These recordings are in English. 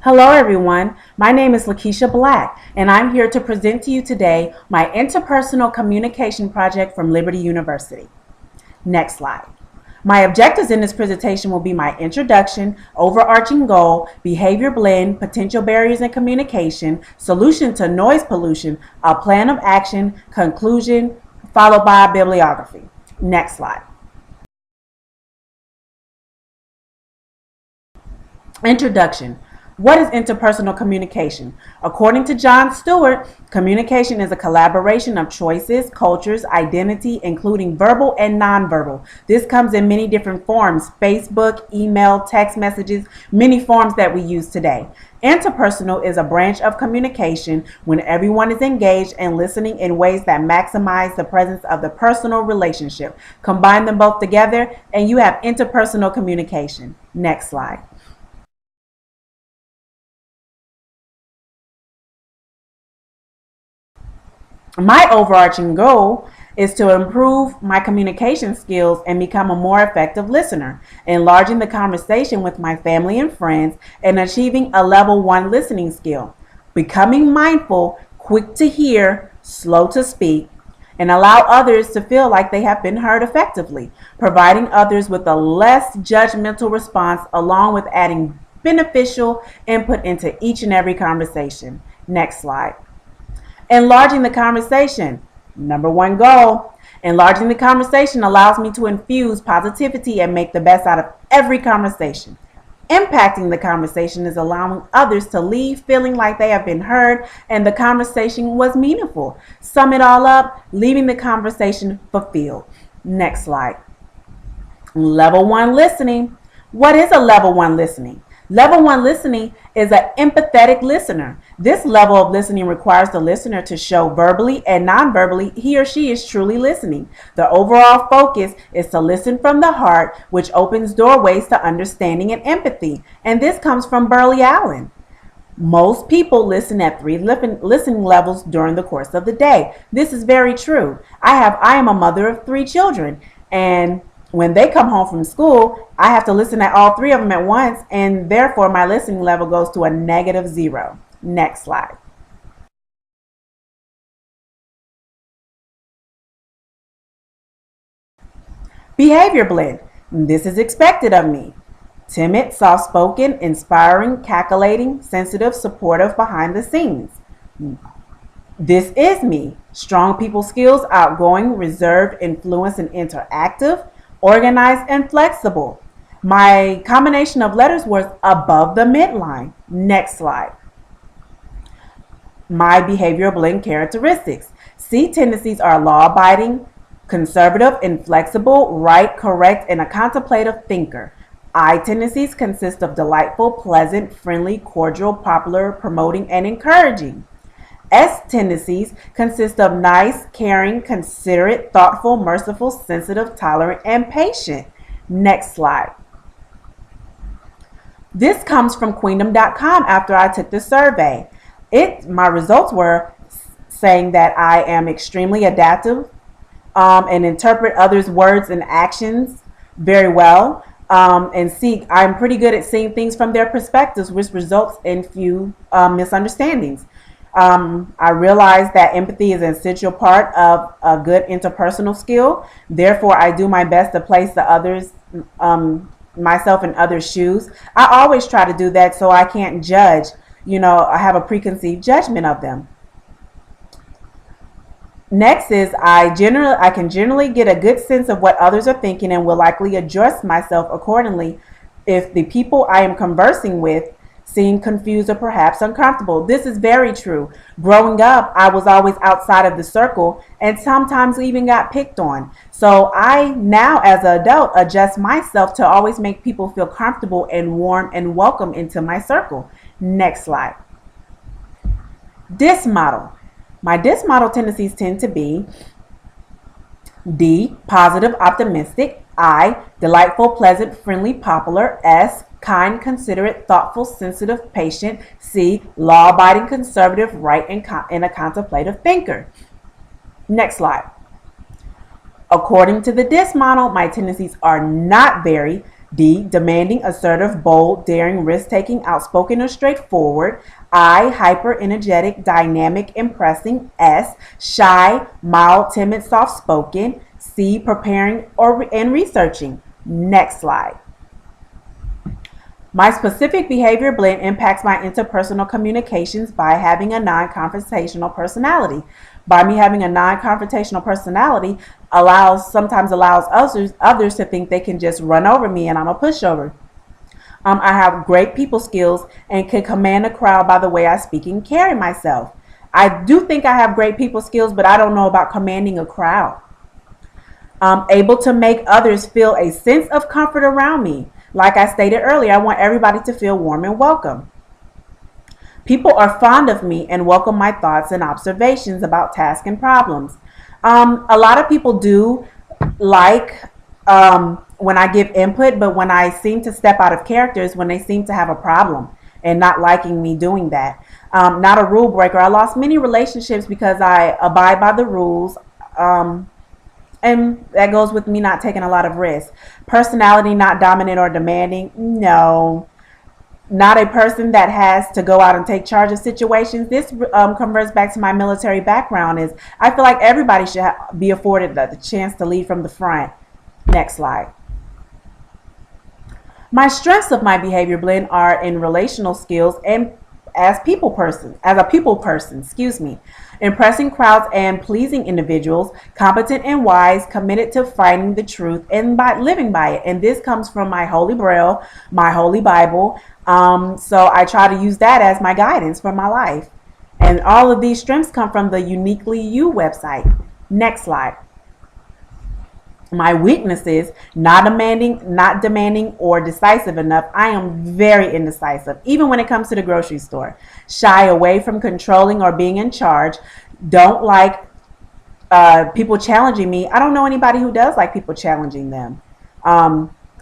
Hello everyone, my name is Lakeisha Black and I'm here to present to you today my interpersonal communication project from Liberty University. Next slide. My objectives in this presentation will be my introduction, overarching goal, behavior blend, potential barriers in communication, solution to noise pollution, a plan of action, conclusion, followed by a bibliography. Next slide. Introduction. What is interpersonal communication? According to John Stewart, communication is a collaboration of choices, cultures, identity, including verbal and nonverbal. This comes in many different forms: Facebook, email, text messages, many forms that we use today. Interpersonal is a branch of communication when everyone is engaged and listening in ways that maximize the presence of the personal relationship. Combine them both together and you have interpersonal communication. Next slide. My overarching goal is to improve my communication skills and become a more effective listener, enlarging the conversation with my family and friends, and achieving a level 1 listening skill, becoming mindful, quick to hear, slow to speak, and allow others to feel like they have been heard effectively, providing others with a less judgmental response, along with adding beneficial input into each and every conversation. Next slide. Enlarging the conversation. Number 1 goal. Enlarging the conversation allows me to infuse positivity and make the best out of every conversation. Impacting the conversation is allowing others to leave feeling like they have been heard and the conversation was meaningful. Sum it all up, leaving the conversation fulfilled. Next slide. Level 1 listening. What is a level 1 listening? Level 1 listening is an empathetic listener. This level of listening requires the listener to show verbally and non-verbally he or she is truly listening. The overall focus is to listen from the heart, which opens doorways to understanding and empathy. And this comes from Burley Allen. Most people listen at 3 listening levels during the course of the day. This is very true. I am a mother of 3 children, and when they come home from school, I have to listen at all 3 of them at once, and therefore my listening level goes to a -0. Next slide. Behavior blend. This is expected of me. Timid, soft-spoken, inspiring, calculating, sensitive, supportive behind the scenes. This is me. Strong people skills, outgoing, reserved, influenced, and interactive, organized and flexible. My combination of letters was above the midline. Next slide. My behavioral blend characteristics. C tendencies are law-abiding, conservative, inflexible, right, correct, and a contemplative thinker. I tendencies consist of delightful, pleasant, friendly, cordial, popular, promoting, and encouraging. S tendencies consist of nice, caring, considerate, thoughtful, merciful, sensitive, tolerant, and patient. Next slide. This comes from queendom.com after I took the survey. My results were saying that I am extremely adaptive and interpret others' words and actions very well. I'm pretty good at seeing things from their perspectives, which results in few misunderstandings. I realize that empathy is an essential part of a good interpersonal skill. Therefore, I do my best to place the others, myself in others' shoes. I always try to do that so I can't judge. I have a preconceived judgment of them. Next is I can generally get a good sense of what others are thinking and will likely adjust myself accordingly if the people I am conversing with seem confused or perhaps uncomfortable. This is very true. Growing up, I was always outside of the circle and sometimes even got picked on. So I now, as an adult, adjust myself to always make people feel comfortable and warm and welcome into my circle. Next slide. DISC model. My DISC model tendencies tend to be D, positive, optimistic. I, delightful, pleasant, friendly, popular. S, kind, considerate, thoughtful, sensitive, patient. C, law-abiding, conservative, right, and a contemplative thinker. Next slide. According to the DISC model, my tendencies are not very D, demanding, assertive, bold, daring, risk-taking, outspoken, or straightforward. I, hyper, energetic, dynamic, impressing. S, shy, mild, timid, soft-spoken. C, preparing and researching. Next slide. My specific behavior blend impacts my interpersonal communications by having a non-confrontational personality. By me having a non-confrontational personality sometimes allows others to think they can just run over me and I'm a pushover. I have great people skills and can command a crowd by the way I speak and carry myself. I do think I have great people skills, but I don't know about commanding a crowd. I'm able to make others feel a sense of comfort around me. Like I stated earlier, I want everybody to feel warm and welcome. People are fond of me and welcome my thoughts and observations about tasks and problems. A lot of people do like when I give input, but when I seem to step out of character is when they seem to have a problem and not liking me doing that. Not a rule breaker. I lost many relationships because I abide by the rules. And that goes with me not taking a lot of risks. Personality, not dominant or demanding. No. Not a person that has to go out and take charge of situations. This converts back to my military background. Is I feel like everybody should be afforded the chance to lead from the front. Next slide. My strengths of my behavior blend are in relational skills and as a people person, impressing crowds and pleasing individuals, competent and wise, committed to finding the truth and by living by it. And this comes from my Holy Braille, my Holy Bible. So I try to use that as my guidance for my life. And all of these strengths come from the Uniquely You website. Next slide. My weaknesses, not demanding or decisive enough. I am very indecisive, even when it comes to the grocery store. Shy away from controlling or being in charge. Don't like people challenging me. I don't know anybody who does like people challenging them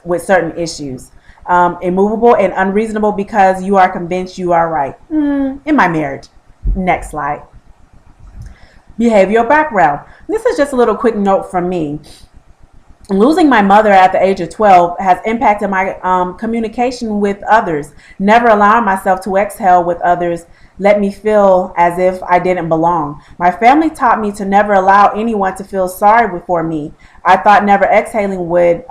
with certain issues. Immovable and unreasonable because you are convinced you are right. In my marriage. Next slide. Behavioral background. This is just a little quick note from me. Losing my mother at the age of 12 has impacted my communication with others. Never allowing myself to exhale with others let me feel as if I didn't belong. My family taught me to never allow anyone to feel sorry for me. I thought never exhaling would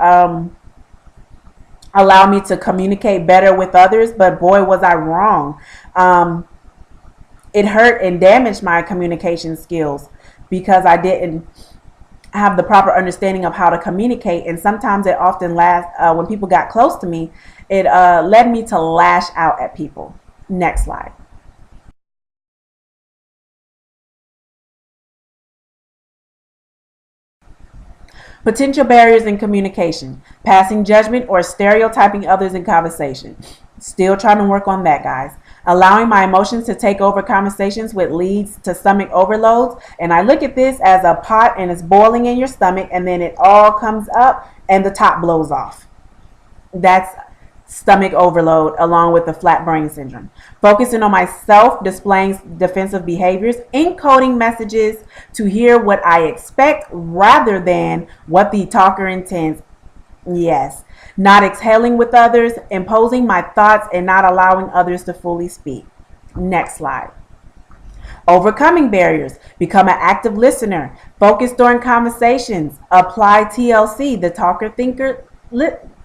allow me to communicate better with others, but boy, was I wrong. It hurt and damaged my communication skills because I didn't have the proper understanding of how to communicate, and sometimes it often when people got close to me, it led me to lash out at people. Next slide. Potential barriers in communication: passing judgment or stereotyping others in conversation. Still trying to work on that, guys. Allowing my emotions to take over conversations, which leads to stomach overloads. And I look at this as a pot and it's boiling in your stomach and then it all comes up and the top blows off. That's stomach overload along with the flat brain syndrome. Focusing on myself, displaying defensive behaviors, encoding messages to hear what I expect rather than what the talker intends. Yes. Not exhaling with others, imposing my thoughts, and not allowing others to fully speak. Next slide. Overcoming barriers. Become an active listener. Focus during conversations. Apply TLC, the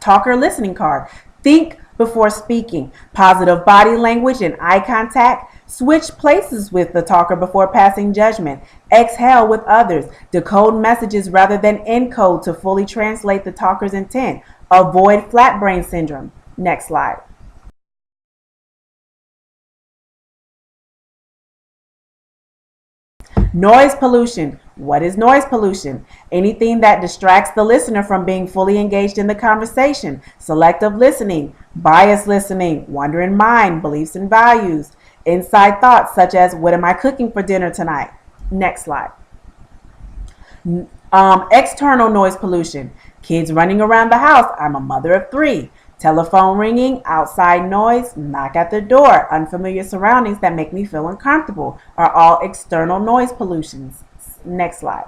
talker listening card. Think before speaking. Positive body language and eye contact. Switch places with the talker before passing judgment. Exhale with others. Decode messages rather than encode to fully translate the talker's intent. Avoid flat brain syndrome. Next slide. Noise pollution. What is noise pollution? Anything that distracts the listener from being fully engaged in the conversation. Selective listening, biased listening, wandering mind, beliefs and values, inside thoughts such as, what am I cooking for dinner tonight? Next slide. External noise pollution. Kids running around the house. I'm a mother of 3. Telephone ringing, outside noise, knock at the door, unfamiliar surroundings that make me feel uncomfortable are all external noise pollutions. Next slide.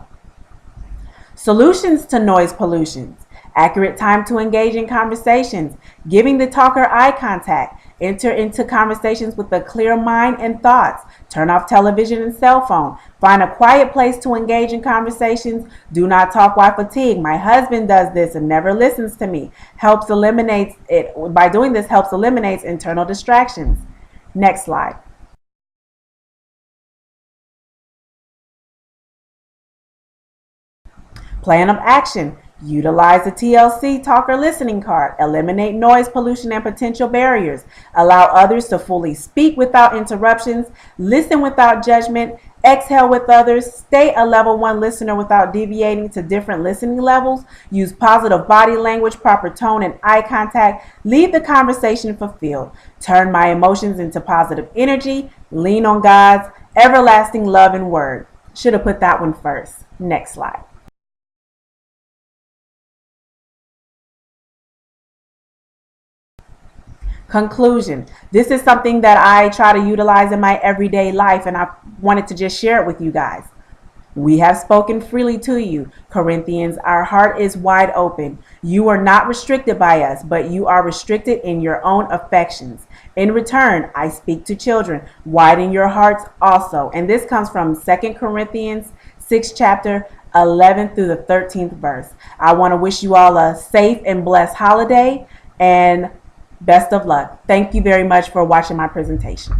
Solutions to noise pollutions. Accurate time to engage in conversations, giving the talker eye contact. Enter into conversations with a clear mind and thoughts. Turn off television and cell phone. Find a quiet place to engage in conversations. Do not talk while fatigued. My husband does this and never listens to me. Helps eliminate it. By doing this, helps eliminate internal distractions. Next slide. Plan of action. Utilize the TLC talker listening card. Eliminate noise, pollution, and potential barriers. Allow others to fully speak without interruptions. Listen without judgment. Exhale with others. Stay a level 1 listener without deviating to different listening levels. Use positive body language, proper tone, and eye contact. Leave the conversation fulfilled. Turn my emotions into positive energy. Lean on God's everlasting love and word. Should have put that one first. Next slide. Conclusion. This is something that I try to utilize in my everyday life, and I wanted to just share it with you guys. We have spoken freely to you. Corinthians, our heart is wide open. You are not restricted by us, but you are restricted in your own affections. In return, I speak to children. Widen your hearts also. And this comes from 2 Corinthians 6 chapter 11 through the 13th verse. I want to wish you all a safe and blessed holiday, and best of luck. Thank you very much for watching my presentation.